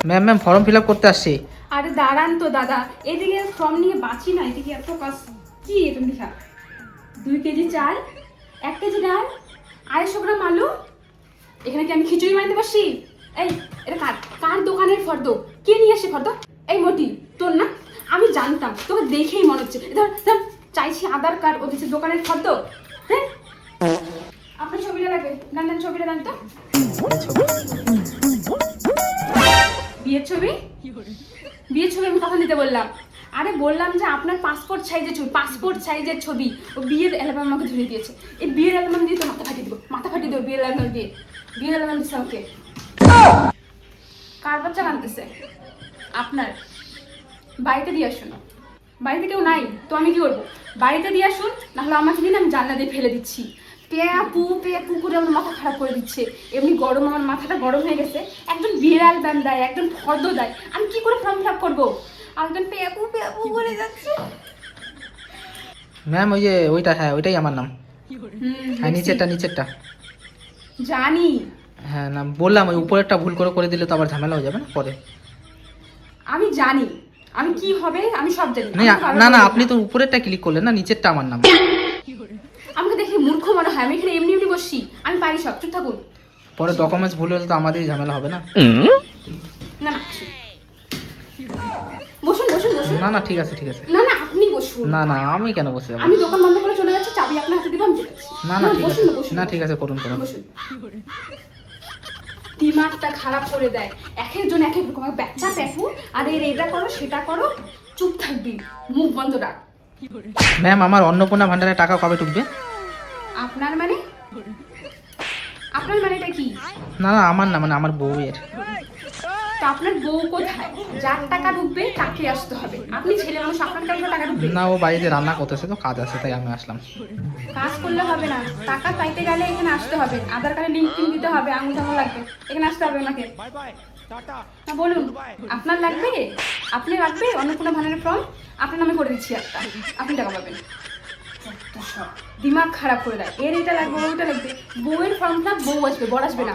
Ma'am ma'am form fill up করতে আসছি। আরে দাঁড়ান তো দাদা, এদিকে ফর্ম নিয়ে বাঁচি না, এদিকে এত কাজ। কি এটা লেখা? 2 কেজি চাল, 1 কেজি ডাল, 250 গ্রাম আলু। এখানে কি আমি খিচুড়ি বানাতে পারছি? এই এটা কার কার দোকানের ফর্দ? কে নিয়ে আসে ফর্দ? এই মতি, তোর না? আমি জানতাম, তোকে দেখেই মনে হচ্ছে। ধর ধর, চাইছি আধার কার্ড, ও দিচ্ছে দোকানের ফর্দ। হ্যাঁ, আপনার ছবিটা লাগবে, দেন দেন ছবিটা দেন তো। বিয়ের ছবি? বিয়ের ছবি আমি কখন দিতে বললাম? আরে বললাম যে আপনার পাসপোর্ট সাইজের ছবি, পাসপোর্ট সাইজের ছবি। ও বিয়ের অ্যালবাম আমাকে ধরিয়ে দিয়েছে। এই বিয়ের অ্যালবাম দিয়ে তো মাথা ফাটিয়ে দেবো, মাথা ফাটিয়ে দেবো বিয়ের অ্যালবাম দিয়ে। বিয়ের অ্যালবাম দিচ্ছে আমাকে। কার বাচ্চা কাঁদতেছে? আপনার। বাড়িতে দিয়ে আসুন। বাড়িতে কেউ নাই তো আমি কি করবো? বাড়িতে দিয়ে আসুন, নাহলে আমাকে দিন, আমি জানলা দিয়ে ফেলে দিচ্ছি। পেপু করে আমার মাথা খারাপ করে দিচ্ছে। এমনি গরম, আমার মাথাটা গরম হয়ে গেছে। একজন বিড়াল ব্যান দেয়, একজন ফর্দ দেয়, আমি কি করে ফর্ম ফিল আপ করবো? আরেকজন পেপু বলে যাচ্ছে। ম্যাম ওই যে ওইটা, হ্যাঁ ওইটাই আমার নাম। হ্যাঁ নিচেরটা নিচেরটা। জানি। হ্যাঁ না বললাম, ওই উপরেরটা ভুল করে দিলে তো আবার ঝামেলা হয়ে যাবে না পরে। আমি জানি আমি কি হবে, আমি সব জানি। না না আপনি তো উপরেরটা ক্লিক করলেন না, নিচেরটা আমার নাম। আমাকে দেখে মূর্খ মনে হয়? আমি এখানে এমনি এমনি বসছি, আমি পারি সব। চুপ থাকুন। পরে ডকুমেন্টস ভুল হলে তো আমাদেরই ঝামেলা হবে না। না না, বসুন বসুন বসুন। না না ঠিক আছে ঠিক আছে। না না, আপনি বসুন। না না আমি কেন বসে যাবো? আমি দোকান বন্ধ করে চলে যাচ্ছি, চাবি আপনার হাতে দিব, আমি চলে যাচ্ছি। না না ঠিক আছে, বসুন বসুন। না ঠিক আছে করুন করুন। বসুন। দিমাগটা খারাপ করে দেয়, এক একজন এক এক রকম বাচ্চা পেপু। আর এর এটা করো সেটা করো, চুপ থাকবি, মুখ বন্ধ রাখ। ম্যাম আমার অন্নপূর্ণা ভান্ডারের টাকা কবে ঢুকবে? আপনার মানে? আপনার মানেটা কি? না না আমার না, মানে আমার বউয়ের। তো আপনার বউ কোথায়? যার টাকা ঢুকবে তাকে আসতে হবে। আপনি ছেলে মানুষ, আপনার কেন টাকা ঢুকবে? না ও বাড়িতে রান্না করতেছে তো, কাজ আছে তাই আমি আসলাম। কাজ করলে হবে না, টাকা পাইতে গেলে এখানে আসতে হবে। আধার কার্ডে লিঙ্ক টিন দিতে হবে, আঙুল টাঙুল লাগবে, এখানে আসতে হবে ওনাকে। না বলুন, আপনার লাগবে? আপনি লাগবে অন্নপূর্ণা ভান্ডারের ফর্ম? আপনার নামে করে দিচ্ছি একটা, আপনি টাকা পাবেন। দিমাগ খারাপ করে দেয়, এর এটা লাগবে, ওইটা লাগবে। বউয়ের ফর্মটা বউ আসবে, বর আসবে না।